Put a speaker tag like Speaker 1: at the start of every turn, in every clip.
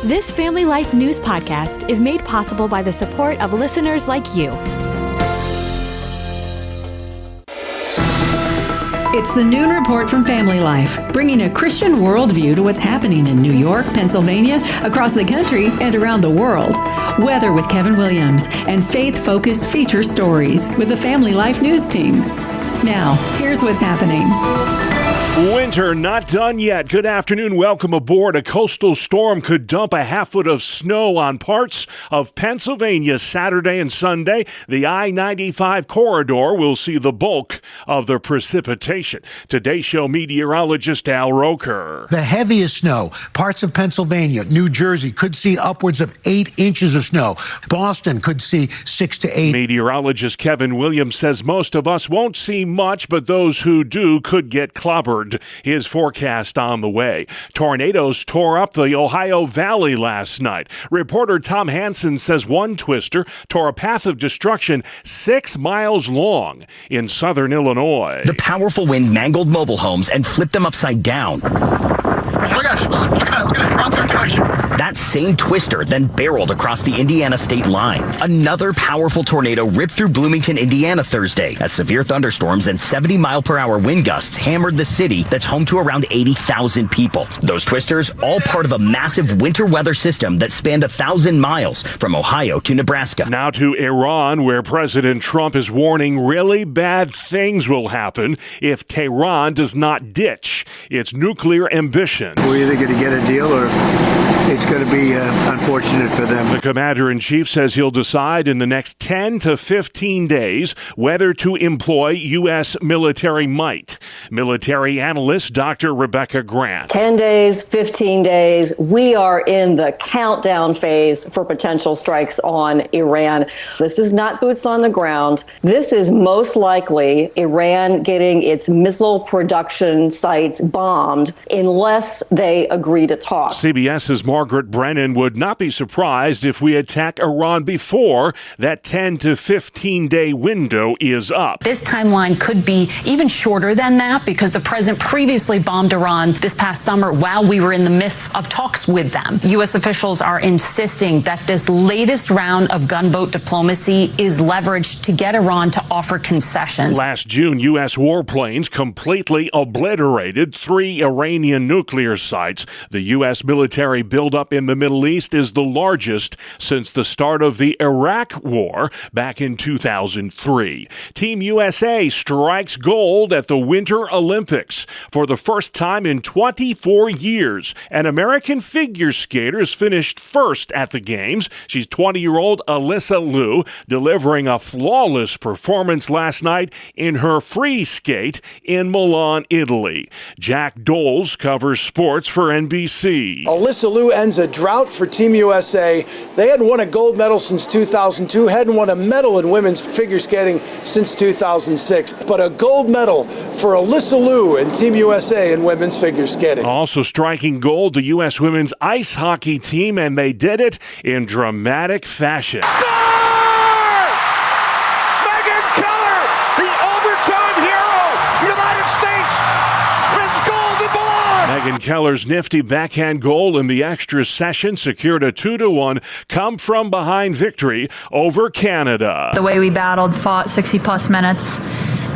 Speaker 1: This Family Life News podcast is made possible by the support of listeners like you.
Speaker 2: It's the Noon Report from Family Life, bringing a Christian worldview to what's happening in New York, Pennsylvania, across the country, and around the world. Weather with Kevin Williams, and faith-focused feature stories with the Family Life News team. Now, here's what's happening.
Speaker 3: Winter not done yet. Good afternoon. Welcome aboard. A coastal storm could dump a half foot of snow on parts of Pennsylvania Saturday and Sunday. The I-95 corridor will see the bulk of the precipitation. Today's show meteorologist Al Roker.
Speaker 4: The heaviest snow, parts of Pennsylvania, New Jersey could see upwards of 8 inches of snow. Boston could see 6 to 8.
Speaker 3: Meteorologist Kevin Williams says most of us won't see much, but those who do could get clobbered. His forecast on the way. Tornadoes tore up the Ohio Valley last night. Reporter Tom Hansen says one twister tore a path of destruction 6 miles long in southern Illinois.
Speaker 5: The powerful wind mangled mobile homes and flipped them upside down.
Speaker 6: Oh my gosh, look at that, wrong circulation.
Speaker 5: That same twister then barreled across the Indiana state line. Another powerful tornado ripped through Bloomington, Indiana Thursday as severe thunderstorms and 70-mile-per-hour wind gusts hammered the city that's home to around 80,000 people. Those twisters, all part of a massive winter weather system that spanned 1,000 miles from Ohio to Nebraska.
Speaker 3: Now to Iran, where President Trump is warning really bad things will happen if Tehran does not ditch its nuclear ambitions.
Speaker 7: We're either going to get a deal or it's going to be unfortunate for them.
Speaker 3: The commander-in-chief says he'll decide in the next 10 to 15 days whether to employ U.S. military might. Military analyst Dr. Rebecca Grant.
Speaker 8: 10 days, 15 days, we are in the countdown phase for potential strikes on Iran. This is not boots on the ground. This is most likely Iran getting its missile production sites bombed unless they agree to talk.
Speaker 3: CBS's Margaret Brennan would not be surprised if we attack Iran before that 10 to 15 day window is up.
Speaker 9: This timeline could be even shorter than that because the president previously bombed Iran this past summer while we were in the midst of talks with them. U.S. officials are insisting that this latest round of gunboat diplomacy is leveraged to get Iran to offer concessions.
Speaker 3: Last June, U.S. warplanes completely obliterated 3 Iranian nuclear sites. The U.S. military buildup in the Middle East is the largest since the start of the Iraq War back in 2003. Team USA strikes gold at the Winter Olympics. For the first time in 24 years, an American figure skater has finished first at the Games. She's 20-year-old Alyssa Liu, delivering a flawless performance last night in her free skate in Milan, Italy. Jack Doles covers sports for NBC.
Speaker 10: Alyssa Liu ends a drought for Team USA. They hadn't won a gold medal since 2002, hadn't won a medal in women's figure skating since 2006. But a gold medal for Alyssa Liu and Team USA in women's figure skating.
Speaker 3: Also striking gold, the U.S. women's ice hockey team, and they did it in dramatic fashion.
Speaker 6: Megan Keller, the overtime hero, United States, wins gold in Milan.
Speaker 3: Megan Keller's nifty backhand goal in the extra session secured a 2-1 come-from-behind victory over Canada.
Speaker 11: The way we battled, fought 60-plus minutes,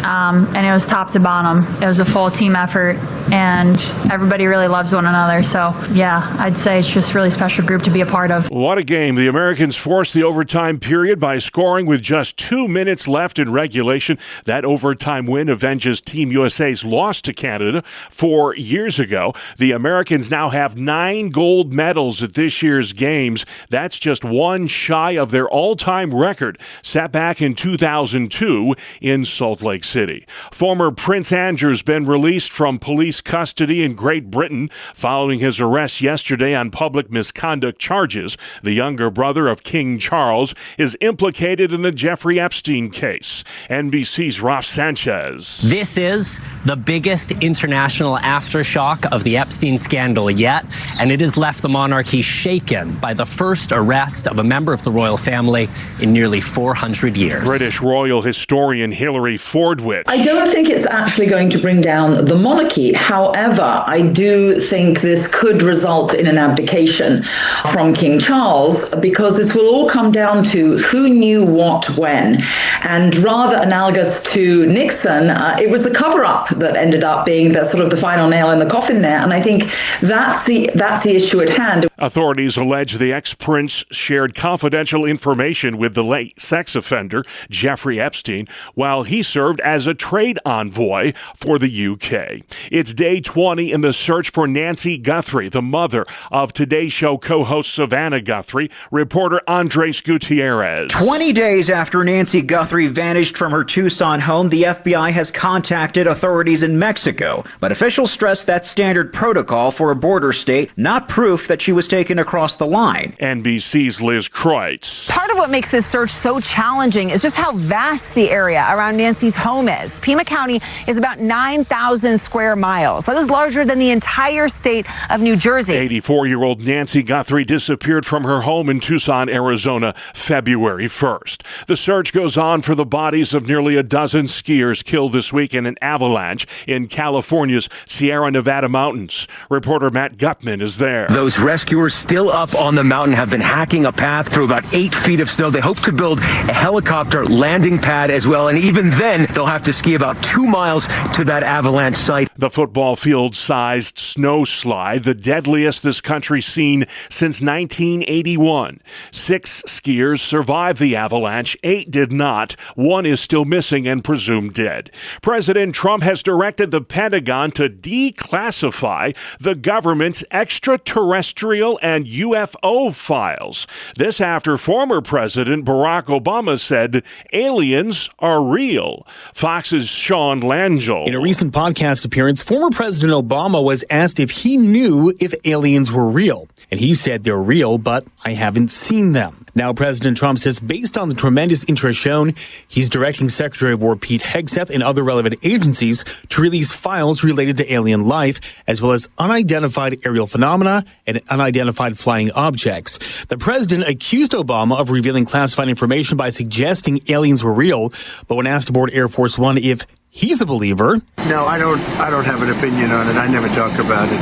Speaker 11: and it was top to bottom. It was a full team effort, and everybody really loves one another. So, yeah, I'd say it's just a really special group to be a part of.
Speaker 3: What a game. The Americans forced the overtime period by scoring with just 2 minutes left in regulation. That overtime win avenges Team USA's loss to Canada 4 years ago. The Americans now have 9 gold medals at this year's Games. That's just one shy of their all-time record set back in 2002 in Salt Lake City. Former Prince Andrew's been released from police custody in Great Britain following his arrest yesterday on public misconduct charges. The younger brother of King Charles is implicated in the Jeffrey Epstein case. NBC's Ralph Sanchez.
Speaker 12: This is the biggest international aftershock of the Epstein scandal yet, and it has left the monarchy shaken by the first arrest of a member of the royal family in nearly 400 years.
Speaker 3: British royal historian Hilary Ford Hardwich.
Speaker 13: I don't think it's actually going to bring down the monarchy. However, I do think this could result in an abdication from King Charles, because this will all come down to who knew what when. And rather analogous to Nixon, it was the cover-up that ended up being the sort of the final nail in the coffin there. And I think that's the issue at hand.
Speaker 3: Authorities allege the ex-prince shared confidential information with the late sex offender Jeffrey Epstein while he served as a trade envoy for the UK. It's day 20 in the search for Nancy Guthrie, the mother of Today Show co-host Savannah Guthrie. Reporter Andres Gutierrez.
Speaker 14: 20 days after Nancy Guthrie vanished from her Tucson home, the FBI has contacted authorities in Mexico, but officials stress that's standard protocol for a border state, not proof that she was taken across the line.
Speaker 3: NBC's Liz Kreutz.
Speaker 15: Part of what makes this search so challenging is just how vast the area around Nancy's home is. Pima County is about 9,000 square miles. That is larger than the entire state of New Jersey.
Speaker 3: 84-year-old Nancy Guthrie disappeared from her home in Tucson, Arizona, February 1st. The search goes on for the bodies of nearly a dozen skiers killed this week in an avalanche in California's Sierra Nevada mountains. Reporter Matt Gutman is there.
Speaker 16: Those rescuers still up on the mountain have been hacking a path through about 8 feet of snow. They hope to build a helicopter landing pad as well, and even then they'll have to ski about 2 miles to that avalanche site.
Speaker 3: The football field-sized snow slide, the deadliest this country's seen since 1981. 6 skiers survived the avalanche, 8 did not. 1 is still missing and presumed dead. President Trump has directed the Pentagon to declassify the government's extraterrestrial and UFO files. This after former President Barack Obama said aliens are real. Fox's Sean Langell.
Speaker 17: In a recent podcast appearance, former President Obama was asked if he knew if aliens were real. And he said they're real, but I haven't seen them. Now, President Trump says based on the tremendous interest shown, he's directing Secretary of War Pete Hegseth and other relevant agencies to release files related to alien life, as well as unidentified aerial phenomena and unidentified flying objects. The president accused Obama of revealing classified information by suggesting aliens were real, but when asked aboard Air Force One if he's a believer.
Speaker 7: No, I don't have an opinion on it. I never talk about it.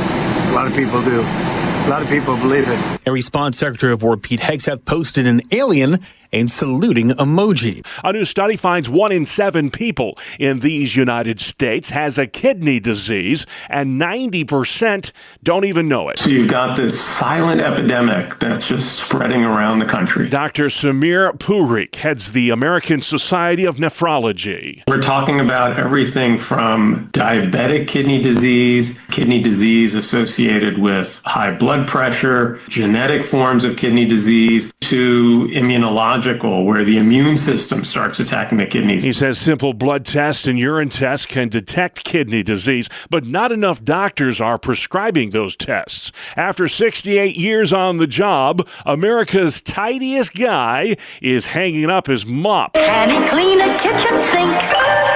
Speaker 7: A lot of people do. A lot of people believe it.
Speaker 17: In response, Secretary of War Pete Hegseth posted an alien and saluting emoji.
Speaker 3: A new study finds 1 in 7 people in these United States has a kidney disease, and 90% don't even know it.
Speaker 18: So you've got this silent epidemic that's just spreading around the country.
Speaker 3: Dr. Samir Pourik heads the American Society of Nephrology.
Speaker 18: We're talking about everything from diabetic kidney disease associated with high blood pressure, genetic forms of kidney disease, to immunological, where the immune system starts attacking the kidneys.
Speaker 3: He says simple blood tests and urine tests can detect kidney disease, but not enough doctors are prescribing those tests. After 68 years on the job, America's tidiest guy is hanging up his mop.
Speaker 19: Can he clean a kitchen sink?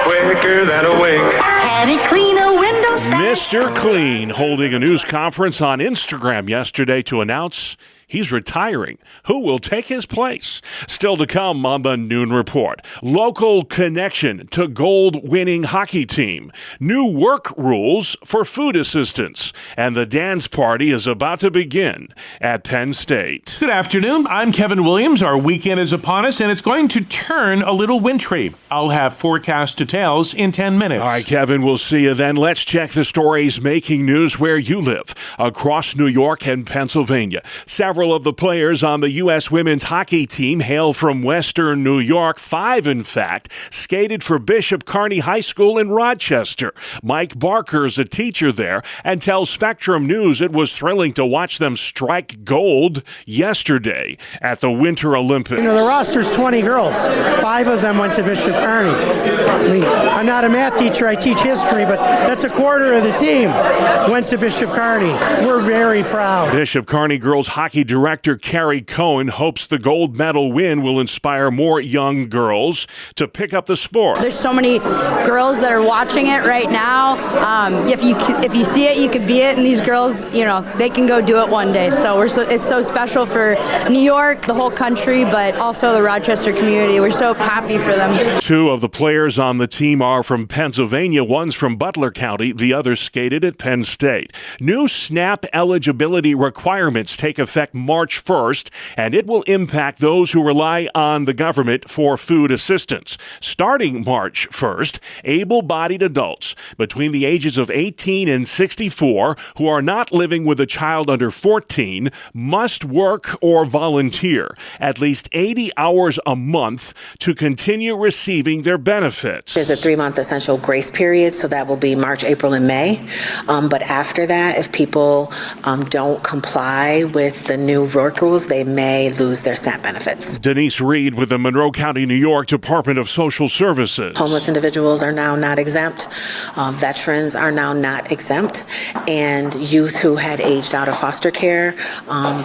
Speaker 6: Quicker than a wink.
Speaker 19: Can he clean a window?
Speaker 3: Mr. Clean holding a news conference on Instagram yesterday to announce he's retiring. Who will take his place? Still to come on the Noon Report. Local connection to gold-winning hockey team. New work rules for food assistants. And the dance party is about to begin at Penn State.
Speaker 20: Good afternoon. I'm Kevin Williams. Our weekend is upon us, and it's going to turn a little wintry. I'll have forecast details in 10 minutes.
Speaker 3: All right, Kevin, we'll see you then. Let's check the stories making news where you live. Across New York and Pennsylvania. Several of the players on the U.S. women's hockey team hail from Western New York. 5, in fact, skated for Bishop Kearney High School in Rochester. Mike Barker is a teacher there and tells Spectrum News it was thrilling to watch them strike gold yesterday at the Winter Olympics.
Speaker 21: You know, the roster's 20 girls. 5 of them went to Bishop Kearney. I'm not a math teacher, I teach history, but that's a quarter of the team went to Bishop Kearney. We're very proud.
Speaker 3: Bishop Kearney girls hockey director Carrie Cohen hopes the gold medal win will inspire more young girls to pick up the sport.
Speaker 1: There's so many girls that are watching it right now. If you see it, you could be it. And these girls, they can go do it one day. So it's so special for New York, the whole country, but also the Rochester community. We're so happy for them.
Speaker 3: Two of the players on the team are from Pennsylvania. One's from Butler County. The other skated at Penn State. New SNAP eligibility requirements take effect March 1st, and it will impact those who rely on the government for food assistance. Starting March 1st, able-bodied adults between the ages of 18 and 64 who are not living with a child under 14 must work or volunteer at least 80 hours a month to continue receiving their benefits.
Speaker 22: There's a 3-month essential grace period, so that will be March, April, and May. But after that, if people don't comply with the new work rules, they may lose their SNAP benefits.
Speaker 3: Denise Reed with the Monroe County, New York Department of Social Services.
Speaker 22: Homeless individuals are now not exempt. Veterans are now not exempt. And youth who had aged out of foster care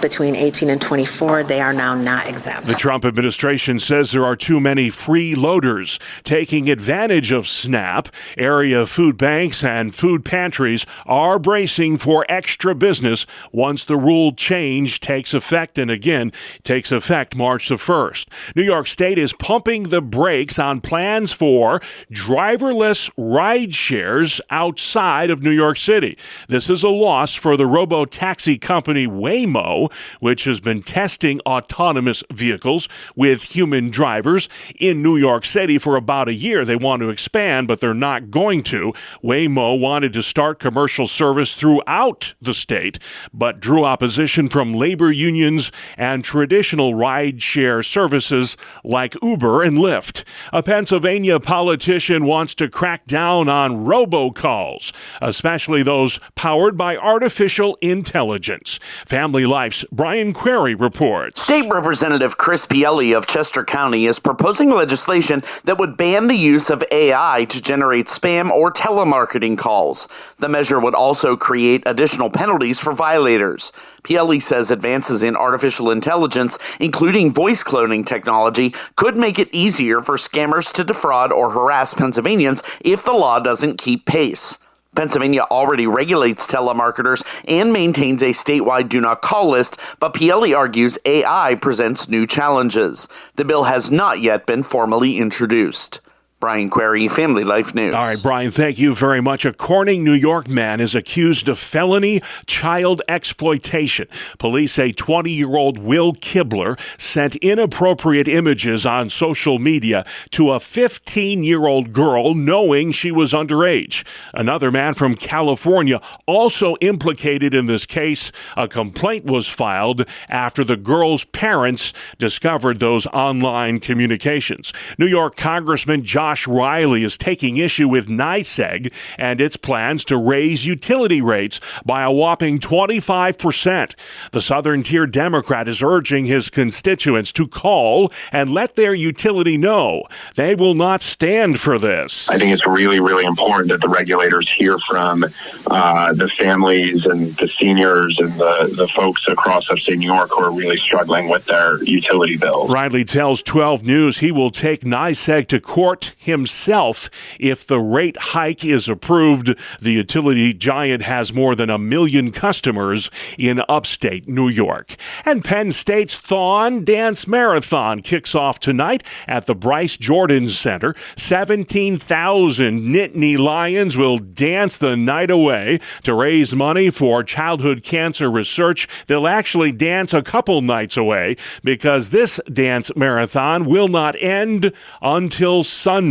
Speaker 22: between 18 and 24, they are now not exempt.
Speaker 3: The Trump administration says there are too many freeloaders taking advantage of SNAP. Area food banks and food pantries are bracing for extra business once the rule change takes effect, and again, takes effect March the 1st. New York State is pumping the brakes on plans for driverless ride shares outside of New York City. This is a loss for the robo-taxi company Waymo, which has been testing autonomous vehicles with human drivers in New York City for about a year. They want to expand, but they're not going to. Waymo wanted to start commercial service throughout the state, but drew opposition from labor unions and traditional ride-share services like Uber and Lyft. A Pennsylvania politician wants to crack down on robocalls, especially those powered by artificial intelligence. Family Life's Brian Query reports.
Speaker 23: State Representative Chris Pielli of Chester County is proposing legislation that would ban the use of AI to generate spam or telemarketing calls. The measure would also create additional penalties for violators. Pielli says advances in artificial intelligence, including voice cloning technology, could make it easier for scammers to defraud or harass Pennsylvanians if the law doesn't keep pace. Pennsylvania already regulates telemarketers and maintains a statewide do not call list, but Pielli argues AI presents new challenges. The bill has not yet been formally introduced. Brian Query, Family Life News.
Speaker 3: All right, Brian, thank you very much. A Corning, New York man is accused of felony child exploitation. Police say 20-year-old Will Kibler sent inappropriate images on social media to a 15-year-old girl knowing she was underage. Another man from California also implicated in this case. A complaint was filed after the girl's parents discovered those online communications. New York Congressman Josh Riley is taking issue with NYSEG and its plans to raise utility rates by a whopping 25%. The Southern Tier Democrat is urging his constituents to call and let their utility know they will not stand for this.
Speaker 24: I think it's really, really important that the regulators hear from the families and the seniors and the folks across upstate New York who are really struggling with their utility bills.
Speaker 3: Riley tells 12 News he will take NYSEG to court himself if the rate hike is approved. The utility giant has more than 1 million customers in upstate New York. And Penn State's Thon Dance Marathon kicks off tonight at the Bryce Jordan Center. 17,000 Nittany Lions will dance the night away to raise money for childhood cancer research. They'll actually dance a couple nights away because this dance marathon will not end until Sunday.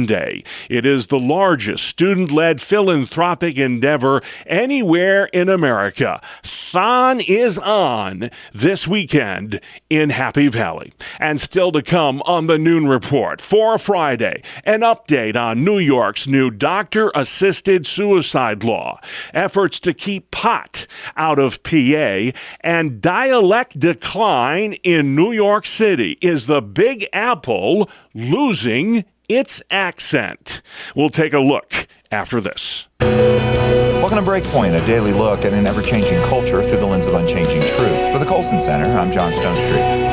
Speaker 3: It is the largest student-led philanthropic endeavor anywhere in America. Thon is on this weekend in Happy Valley. And still to come on the Noon Report for Friday, an update on New York's new doctor-assisted suicide law, efforts to keep pot out of PA, and dialect decline in New York City. Is the Big Apple losing its accent? We'll take a look after this.
Speaker 25: Welcome to Breakpoint, a daily look at an ever-changing culture through the lens of unchanging truth. For the Coles
Speaker 2: Colson Center, I'm John Stonestreet.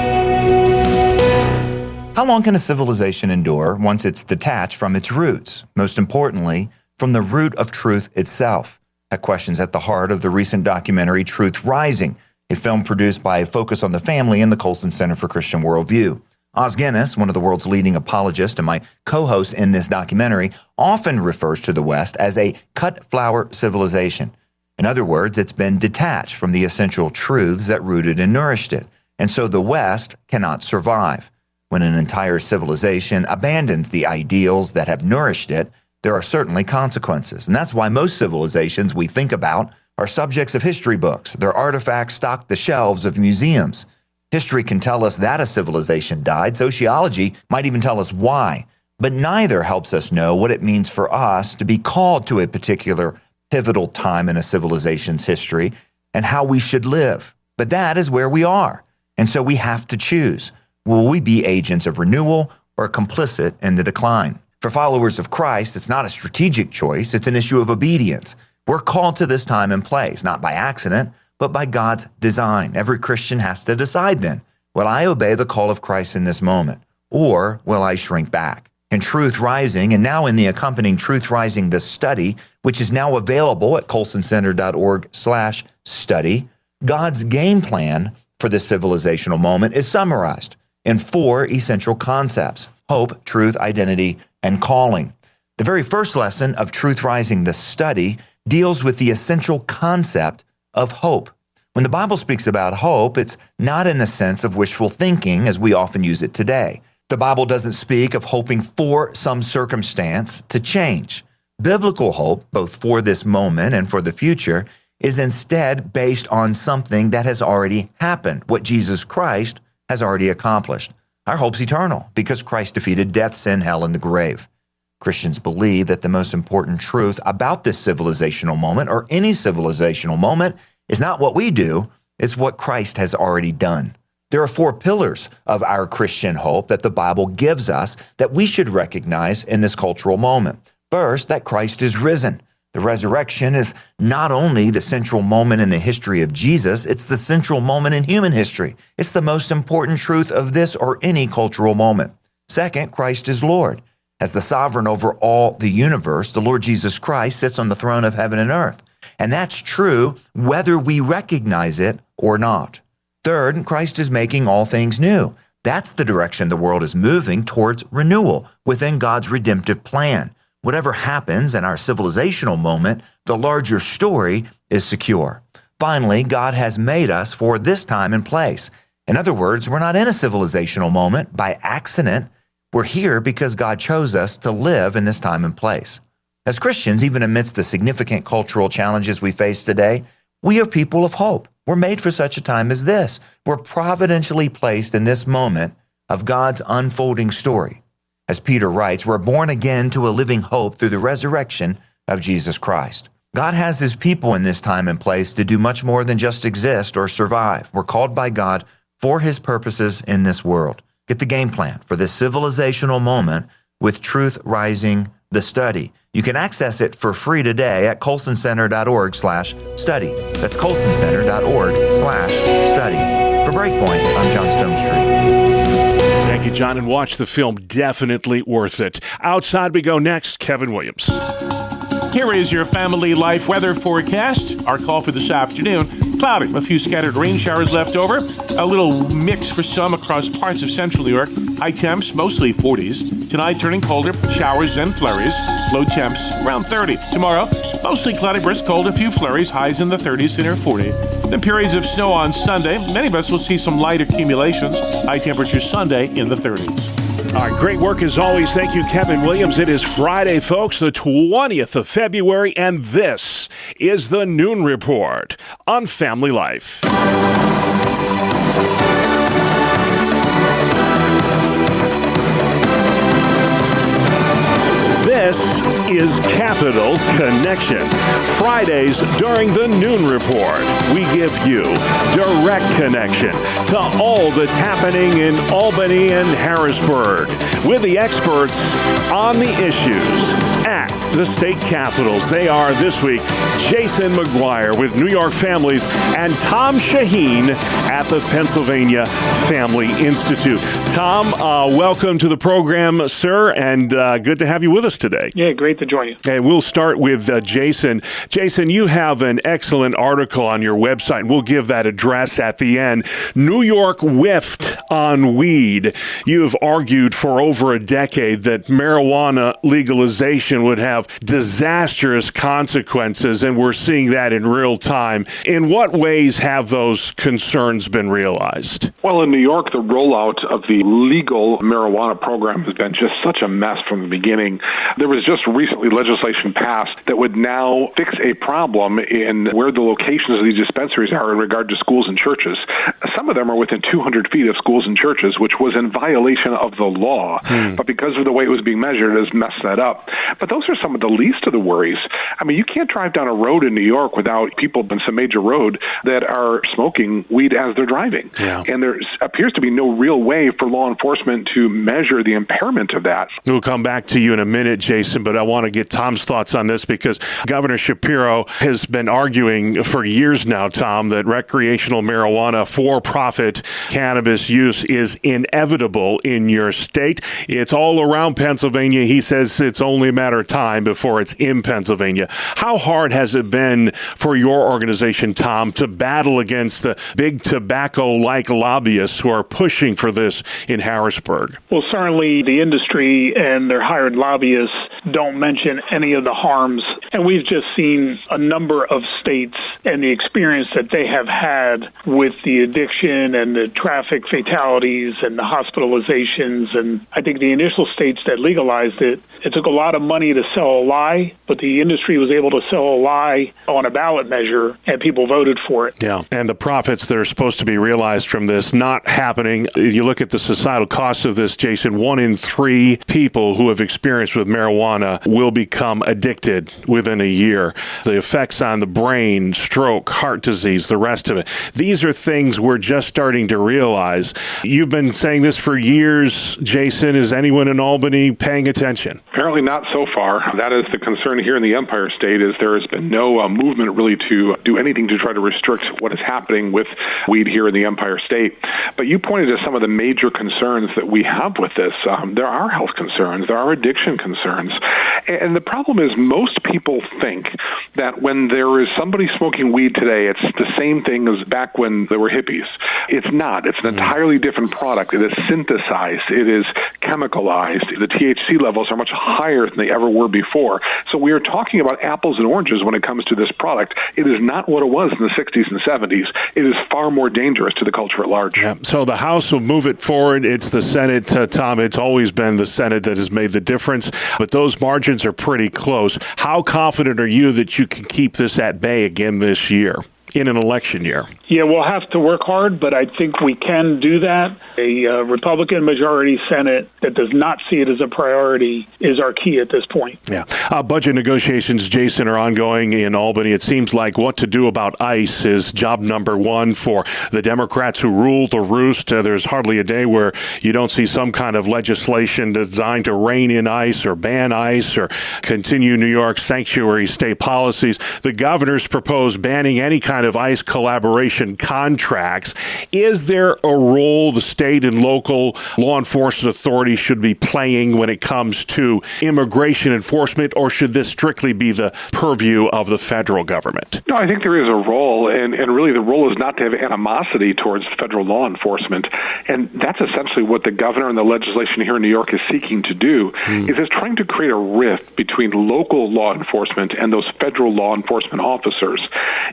Speaker 2: How long can a civilization endure once it's detached from its roots? Most importantly, from the root of truth itself. That question's at the heart of the recent documentary Truth Rising, a film produced by Focus on the Family and the Colson Center for Christian Worldview. Os Guinness, one of the world's leading apologists and my co-host in this documentary, often refers to the West as a cut-flower civilization. In other words, it's been detached from the essential truths that rooted and nourished it, and so the West cannot survive. When an entire civilization abandons the ideals that have nourished it, there are certainly consequences, and that's why most civilizations we think about are subjects of history books. Their artifacts stock the shelves of museums. History can tell us that a civilization died. Sociology might even tell us why. But neither helps us know what it means for us to be called to a particular pivotal time in a civilization's history and how we should live. But that is where we are. And so we have to choose. Will we be agents of renewal or complicit in the decline? For followers of Christ, it's not a strategic choice. It's an issue of obedience. We're called to this time and place, not by accident, but by God's design. Every Christian has to decide then, will I obey the call of Christ in this moment, or will I shrink back? In Truth Rising, and now in the accompanying Truth Rising, the study, which is now available at colsoncenter.org/study, God's game plan for this civilizational moment is summarized in 4 essential concepts: hope, truth, identity, and calling. The very first lesson of Truth Rising, the study, deals with the essential concept of hope. When the Bible speaks about hope, it's not in the sense of wishful thinking as we often use it today. The Bible doesn't speak of hoping for some circumstance to change. Biblical hope, both for this moment and for the future, is instead based on something that has already happened, what Jesus Christ has already accomplished. Our hope's eternal because Christ defeated death, sin, hell, and the grave. Christians believe that the most important truth about this civilizational moment, or any civilizational moment, is not what we do, it's what Christ has already done. There are 4 pillars of our Christian hope that the Bible gives us that we should recognize in this cultural moment. First, that Christ is risen. The resurrection is not only the central moment in the history of Jesus, it's the central moment in human history. It's the most important truth of this or any cultural moment. Second, Christ is Lord. As the sovereign over all the universe, the Lord Jesus Christ sits on the throne of heaven and earth. And that's true whether we recognize it or not. Third, Christ is making all things new. That's the direction the world is moving towards renewal within God's redemptive plan. Whatever happens in our civilizational moment, the larger story is secure. Finally, God has made us for this time and place. In other words, we're not in a civilizational moment by accident. We're here because God chose us to live in this time and place. As Christians, even amidst the significant cultural challenges we face today, we are people of hope. We're made for such a time as this. We're providentially placed in this moment of God's unfolding story. As Peter writes, we're born again to a living hope through the resurrection of Jesus Christ. God has his people in this time and place to do much more than just exist or survive. We're called by God for his purposes in this world. Get the game plan for this civilizational moment with Truth Rising, the study. You can access it for free today at colsoncenter.org/study. That's colsoncenter.org/study. For Breakpoint, I'm John Stonestreet.
Speaker 3: Thank you, John, and watch the film. Definitely worth it. Outside we go next, Kevin Williams.
Speaker 20: Here is your family life weather forecast. Our call for this afternoon: cloudy, a few scattered rain showers left over. A little mix for some across parts of central New York. High temps, mostly 40s. Tonight, turning colder, showers and flurries. Low temps, around 30. Tomorrow, mostly cloudy, brisk cold, a few flurries, highs in the 30s to near 40. Then periods of snow on Sunday. Many of us will see some light accumulations. High temperatures Sunday in the 30s.
Speaker 3: All right, great work as always. Thank you, Kevin Williams. It is Friday, folks, the 20th of February, and this is the Noon Report on Family Life. This is Capital Connection. Fridays during the Noon Report, we give you direct connection to all that's happening in Albany and Harrisburg with the experts on the issues at the state capitals. They are this week Jason McGuire with New York Families and Tom Shaheen at the Pennsylvania Family Institute. Tom, welcome to the program, sir, and good to have you with us today.
Speaker 4: Yeah, great to join you.
Speaker 3: And we'll start with Jason. Jason, you have an excellent article on your website, and we'll give that address at the end. New York whiffed on weed. You have argued for over a decade that marijuana legalization would have disastrous consequences, and we're seeing that in real time. In what ways have those concerns been realized?
Speaker 5: Well, in New York, the rollout of the legal marijuana program has been just such a mess from the beginning. There was just recently legislation passed that would now fix a problem in where the locations of these dispensaries are in regard to schools and churches. Some of them are within 200 feet of schools and churches, which was in violation of the law. But because of the way it was being measured, it has messed that up. But those are some of the least of the worries. I mean, you can't drive down a road in New York without people on some major road that are smoking weed as they're driving.
Speaker 3: Yeah.
Speaker 5: And there appears to be no real way for law enforcement to measure the impairment of that.
Speaker 3: We'll come back to you in a minute, Jason, but I want to get Tom's thoughts on this because Governor Shapiro has been arguing for years now, Tom, that recreational marijuana for-profit cannabis use is inevitable in your state. It's all around Pennsylvania. He says it's only a matter of time before it's in Pennsylvania. How hard has it been for your organization, Tom, to battle against the big tobacco-like lobbyists who are pushing for this in Harrisburg?
Speaker 4: Well, certainly the industry and their hired lobbyists don't mention any of the harms. And we've just seen a number of states and the experience that they have had with the addiction and the traffic fatalities and the hospitalizations. And I think the initial states that legalized it, it took a lot of money to sell a lie, but the industry was able to sell a lie on a ballot measure, and people voted for it.
Speaker 3: Yeah, and the profits that are supposed to be realized from this not happening. You look at the societal costs of this, Jason, 1 in 3 people who have experience with marijuana will become addicted within a year. The effects on the brain, stroke, heart disease, the rest of it. These are things we're just starting to realize. You've been saying this for years, Jason. Is anyone in Albany paying attention?
Speaker 5: Apparently not so far. That is the concern here in the Empire State, is there has been no movement really to do anything to try to restrict what is happening with weed here in the Empire State. But you pointed to some of the major concerns that we have with this. There are health concerns. There are addiction concerns. And the problem is most people think that when there is somebody smoking weed today, it's the same thing as back when there were hippies. It's not. It's an entirely different product. It is synthesized. It is chemicalized. The THC levels are much higher than they ever were before. So we are talking about apples and oranges when it comes to this product. It is not what it was in the 60s and 70s. It is far more dangerous to the culture at large.
Speaker 3: Yeah. So the House will move it forward. It's the Senate, Tom. It's always been the Senate that has made the difference. But those margins are pretty close. How confident are you that you can keep this at bay again this year, in an election year?
Speaker 4: Yeah, we'll have to work hard, but I think we can do that. A Republican majority Senate that does not see it as a priority is our key at this point.
Speaker 3: Yeah. Budget negotiations, Jason, are ongoing in Albany. It seems like what to do about ICE is job number one for the Democrats who rule the roost. There's hardly a day where you don't see some kind of legislation designed to rein in ICE or ban ICE or continue New York's sanctuary state policies. The governor's proposed banning any kind of ICE collaboration contracts. Is there a role the state and local law enforcement authorities should be playing when it comes to immigration enforcement, or should this strictly be the purview of the federal government?
Speaker 5: No, I think there is a role, and really the role is not to have animosity towards federal law enforcement. And that's essentially what the governor and the legislation here in New York is seeking to do, is it's trying to create a rift between local law enforcement and those federal law enforcement officers.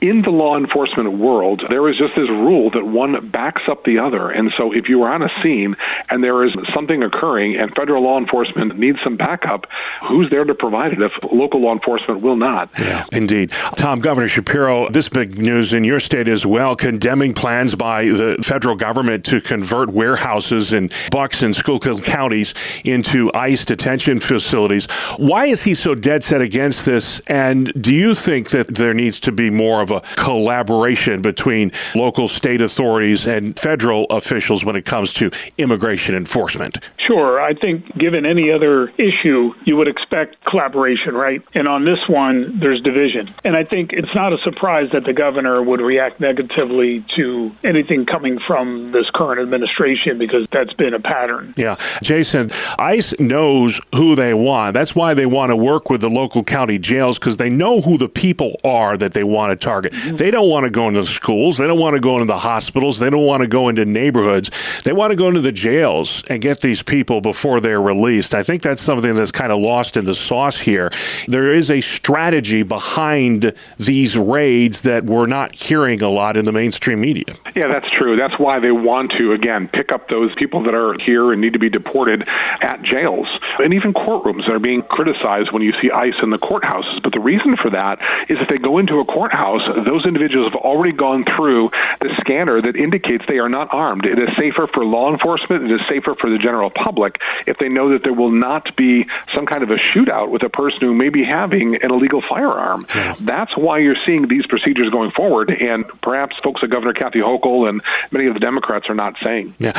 Speaker 5: In the law enforcement world, there is just this rule that one backs up the other. And so if you are on a scene and there is something occurring and federal law enforcement needs some backup, who's there to provide it if local law enforcement will not?
Speaker 3: Yeah, indeed. Tom, Governor Shapiro, this big news in your state as well, condemning plans by the federal government to convert warehouses in Bucks and Schuylkill counties into ICE detention facilities. Why is he so dead set against this? And do you think that there needs to be more of a collective collaboration between local state authorities and federal officials when it comes to immigration enforcement?
Speaker 4: Sure. I think given any other issue, you would expect collaboration, right? And on this one, there's division. And I think it's not a surprise that the governor would react negatively to anything coming from this current administration, because that's been a pattern.
Speaker 3: Yeah. Jason, ICE knows who they want. That's why they want to work with the local county jails, because they know who the people are that they want to target. Mm-hmm. They don't want to go into the schools. They don't want to go into the hospitals. They don't want to go into neighborhoods. They want to go into the jails and get these people before they're released. I think that's something that's kind of lost in the sauce here. There is a strategy behind these raids that we're not hearing a lot in the mainstream media.
Speaker 5: Yeah, that's true. That's why they want to, again, pick up those people that are here and need to be deported at jails and even courtrooms that are being criticized when you see ICE in the courthouses. But the reason for that is if they go into a courthouse, those individuals have already gone through the scanner that indicates they are not armed. It is safer for law enforcement. It is safer for the general public if they know that there will not be some kind of a shootout with a person who may be having an illegal firearm. Yeah. That's why you're seeing these procedures going forward, and perhaps folks like Governor Kathy Hochul and many of the Democrats are not saying.
Speaker 3: Yeah.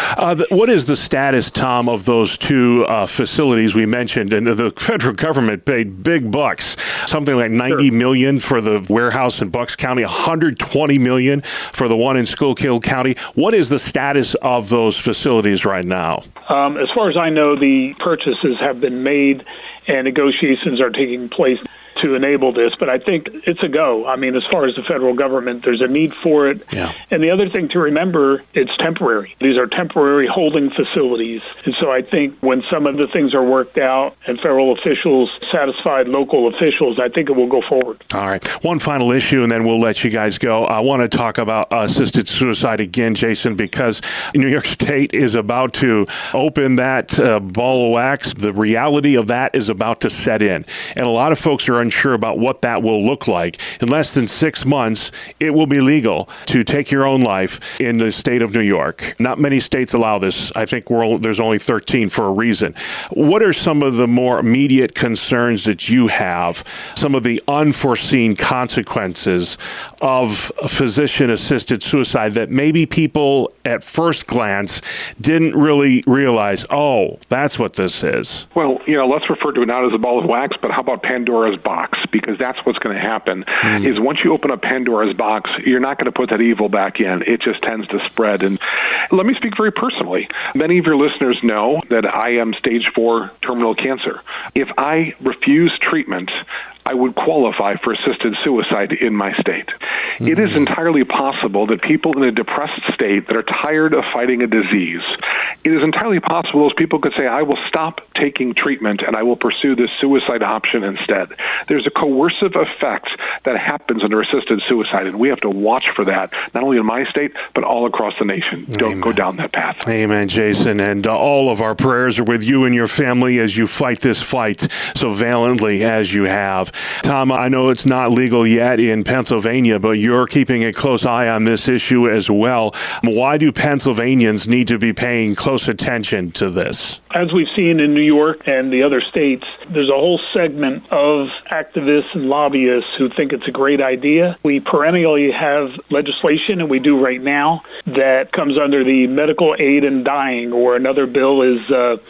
Speaker 3: What is the status, Tom, of those two facilities we mentioned? And the federal government paid big bucks, something like $90 million for the warehouse in Bucks County, $120 million for the one in Schuylkill County. What is the status of those facilities right now?
Speaker 4: As far as I know, the purchases have been made and negotiations are taking place to enable this, but I think it's a go. I mean, as far as the federal government, there's a need for it.
Speaker 3: Yeah.
Speaker 4: And the other thing to remember, it's temporary. These are temporary holding facilities. And so I think when some of the things are worked out and federal officials satisfied local officials, I think it will go forward.
Speaker 3: All right. One final issue, and then we'll let you guys go. I want to talk about assisted suicide again, Jason, because New York State is about to open that ball of wax. The reality of that is about to set in. And a lot of folks are unsure about what that will look like. In less than 6 months, it will be legal to take your own life in the state of New York. Not many states allow this. I think there's only 13 for a reason. What are some of the more immediate concerns that you have, some of the unforeseen consequences of physician-assisted suicide that maybe people at first glance didn't really realize, oh, that's what this is?
Speaker 5: Well, let's refer to it not as a ball of wax, but how about Pandora's box? Because that's what's going to happen, is once you open up Pandora's box, you're not going to put that evil back in. It just tends to spread. And let me speak very personally. Many of your listeners know that I am stage 4 terminal cancer. If I refuse treatment, I would qualify for assisted suicide in my state. Mm-hmm. It is entirely possible that people in a depressed state that are tired of fighting a disease, it is entirely possible those people could say, I will stop taking treatment and I will pursue this suicide option instead. There's a coercive effect that happens under assisted suicide, and we have to watch for that, not only in my state, but all across the nation. Don't go down that path.
Speaker 3: Amen, Jason. And all of our prayers are with you and your family as you fight this fight so valiantly as you have. Tom, I know it's not legal yet in Pennsylvania, but you're keeping a close eye on this issue as well. Why do Pennsylvanians need to be paying close attention to this?
Speaker 4: As we've seen in New York and the other states, there's a whole segment of activists and lobbyists who think it's a great idea. We perennially have legislation, and we do right now, that comes under the medical aid in dying, or another bill is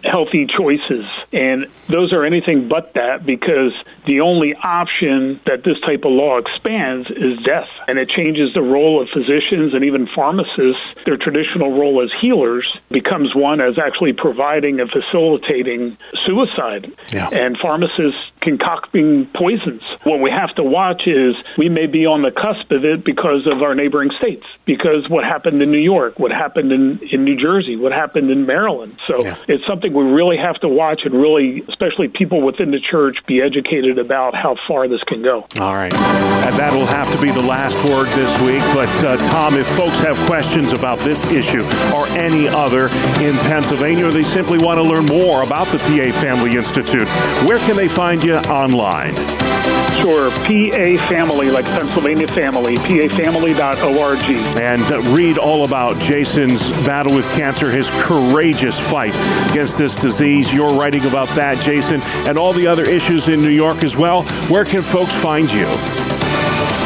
Speaker 4: healthy choices. And those are anything but that, because the only option that this type of law expands is death. And it changes the role of physicians and even pharmacists. Their traditional role as healers becomes one as actually providing and facilitating suicide.
Speaker 3: Yeah.
Speaker 4: And pharmacists concocting poisons. What we have to watch is we may be on the cusp of it because of our neighboring states, because what happened in New York, what happened in New Jersey, what happened in Maryland. So it's something we really have to watch, and really, especially people within the church, be educated about how far this can go.
Speaker 3: All right. And that will have to be the last word this week. But Tom, if folks have questions about this issue or any other in Pennsylvania, or they simply want to learn more about the PA Family Institute, where can they find you online?
Speaker 4: Sure. PA Family, like Pennsylvania Family, pafamily.org.
Speaker 3: And read all about Jason's battle with cancer, his courageous fight against this disease. You're writing about that, Jason, and all the other issues in New York as well. Where can folks find you?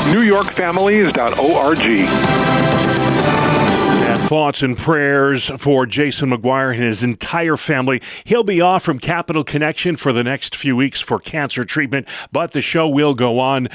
Speaker 5: NewYorkFamilies.org.
Speaker 3: Thoughts and prayers for Jason McGuire and his entire family. He'll be off from Capital Connection for the next few weeks for cancer treatment, but the show will go on.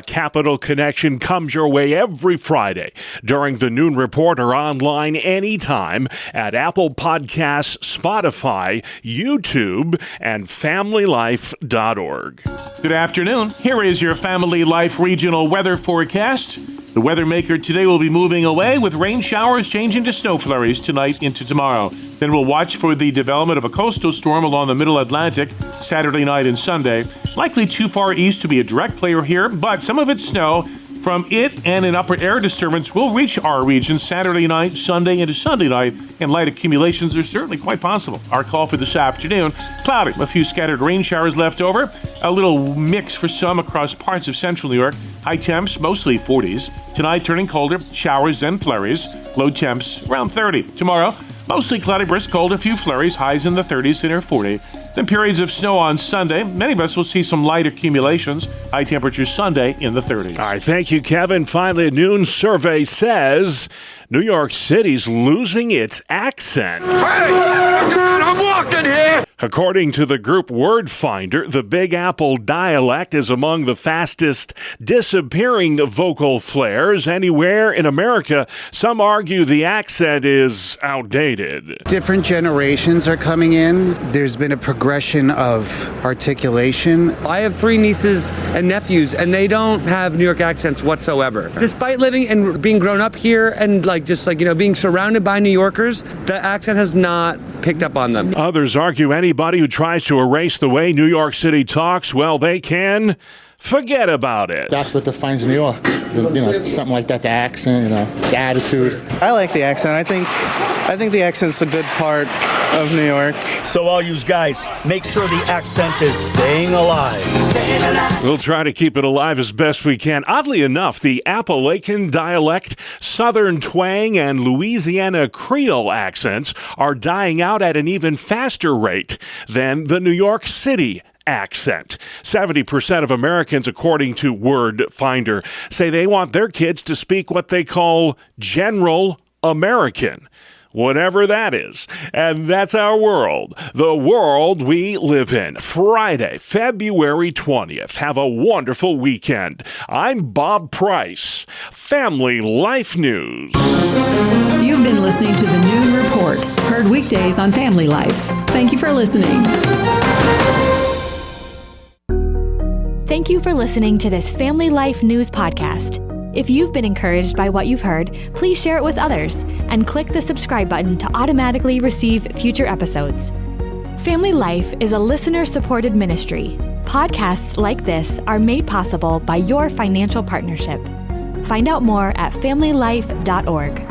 Speaker 3: Capital Connection comes your way every Friday during the noon report or online anytime at Apple Podcasts, Spotify, YouTube, and FamilyLife.org.
Speaker 20: Good afternoon. Here is your Family Life regional weather forecast. The weather maker today will be moving away with rain showers changing to snow flurries tonight into tomorrow. Then we'll watch for the development of a coastal storm along the middle Atlantic Saturday night and Sunday. Likely too far east to be a direct player here, but some of its snow from it and an upper air disturbance will reach our region Saturday night, Sunday into Sunday night, and light accumulations are certainly quite possible. Our call for this afternoon, cloudy, a few scattered rain showers left over, a little mix for some across parts of central New York. High temps, mostly 40s. Tonight, turning colder, showers and flurries. Low temps, around 30. Tomorrow, mostly cloudy, brisk cold, a few flurries, highs in the 30s and near 40. Then periods of snow on Sunday. Many of us will see some light accumulations. High temperatures Sunday in the 30s.
Speaker 3: All right, thank you, Kevin. Finally, a noon survey says New York City's losing its accent.
Speaker 6: Hey, I'm walking here.
Speaker 3: According to the group Word Finder, the Big Apple dialect is among the fastest disappearing vocal flares anywhere in America. Some argue the accent is outdated.
Speaker 8: Different generations are coming in. There's been a progression of articulation.
Speaker 9: I have 3 nieces and nephews, and they don't have New York accents whatsoever. Despite living and being grown up here and being surrounded by New Yorkers, the accent has not picked up on them.
Speaker 3: Others argue anybody who tries to erase the way New York City talks, well, they can forget about it.
Speaker 10: That's what defines New York. Something like that, the accent, the attitude.
Speaker 11: I like the accent. I think the accent's a good part of New York.
Speaker 25: So all you guys, make sure the accent is staying alive.
Speaker 3: We'll try to keep it alive as best we can. Oddly enough, the Appalachian dialect, Southern twang, and Louisiana Creole accents are dying out at an even faster rate than the New York City accent. 70% of Americans, according to Word Finder, say they want their kids to speak what they call general American, whatever that is. And that's our world, the world we live in. Friday, February 20th. Have a wonderful weekend. I'm Bob Price, Family Life News.
Speaker 26: You've been listening to the Noon Report, heard weekdays on Family Life. Thank you for listening.
Speaker 27: Thank you for listening to this Family Life News podcast. If you've been encouraged by what you've heard, please share it with others and click the subscribe button to automatically receive future episodes. Family Life is a listener-supported ministry. Podcasts like this are made possible by your financial partnership. Find out more at familylife.org.